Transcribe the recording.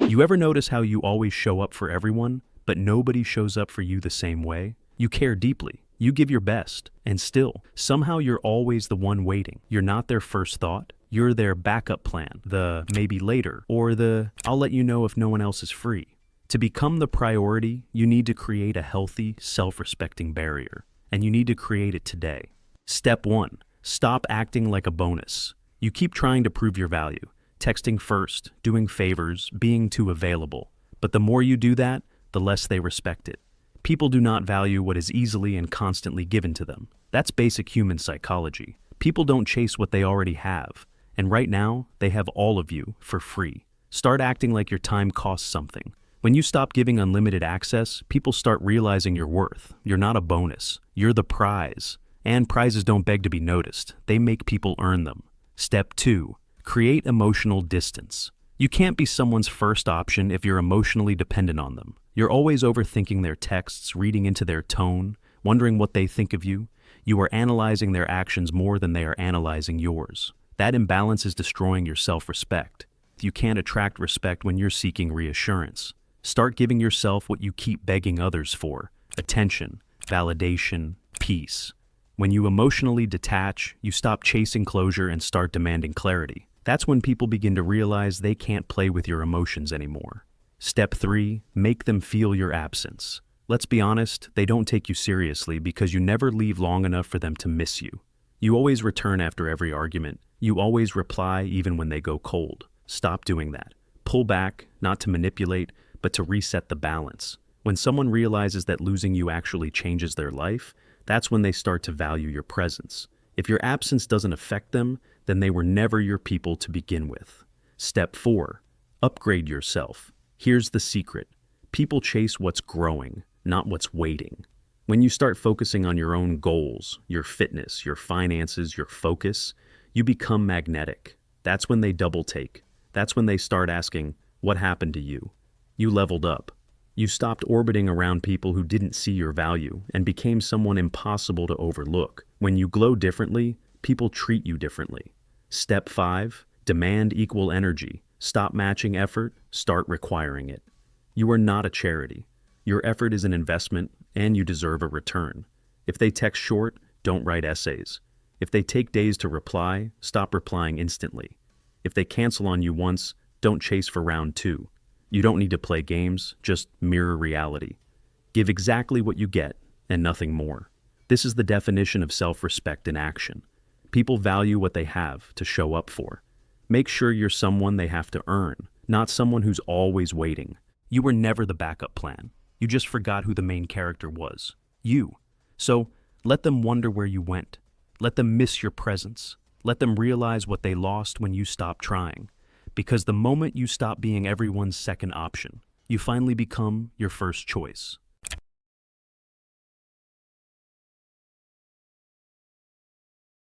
You ever notice how you always show up for everyone, but nobody shows up for you the same way? You care deeply, you give your best, and still, somehow you're always the one waiting. You're not their first thought, you're their backup plan, the maybe later, or the I'll let you know if no one else is free. To become the priority, you need to create a healthy, self-respecting barrier, and you need to create it today. Step 1. Stop acting like a bonus. You keep trying to prove your value, texting first, doing favors, being too available. But the more you do that, the less they respect it. People do not value what is easily and constantly given to them. That's basic human psychology. People don't chase what they already have, and right now, they have all of you for free. Start acting like your time costs something. When you stop giving unlimited access, people start realizing your worth. You're not a bonus. You're the prize. And prizes don't beg to be noticed. They make people earn them. Step 2. Create emotional distance. You can't be someone's first option if you're emotionally dependent on them. You're always overthinking their texts, reading into their tone, wondering what they think of you. You are analyzing their actions more than they are analyzing yours. That imbalance is destroying your self-respect. You can't attract respect when you're seeking reassurance. Start giving yourself what you keep begging others for: attention, validation, peace. When you emotionally detach, you stop chasing closure and start demanding clarity. That's when people begin to realize they can't play with your emotions anymore. Step 3. Make them feel your absence. Let's be honest, they don't take you seriously because you never leave long enough for them to miss you. You always return after every argument. You always reply even when they go cold. Stop doing that. Pull back, not to manipulate, but to reset the balance. When someone realizes that losing you actually changes their life, that's when they start to value your presence. If your absence doesn't affect them, then they were never your people to begin with. Step 4. Upgrade yourself. Here's the secret. People chase what's growing, not what's waiting. When you start focusing on your own goals, your fitness, your finances, your focus, you become magnetic. That's when they double take. That's when they start asking, what happened to you? You leveled up. You stopped orbiting around people who didn't see your value and became someone impossible to overlook. When you glow differently, people treat you differently. Step 5. Demand equal energy. Stop matching effort, start requiring it. You are not a charity. Your effort is an investment, and you deserve a return. If they text short, don't write essays. If they take days to reply, stop replying instantly. If they cancel on you once, don't chase for round 2. You don't need to play games, just mirror reality. Give exactly what you get, and nothing more. This is the definition of self-respect in action. People value what they have to show up for. Make sure you're someone they have to earn, not someone who's always waiting. You were never the backup plan. You just forgot who the main character was. You. So, let them wonder where you went. Let them miss your presence. Let them realize what they lost when you stopped trying. Because the moment you stop being everyone's second option, you finally become your first choice.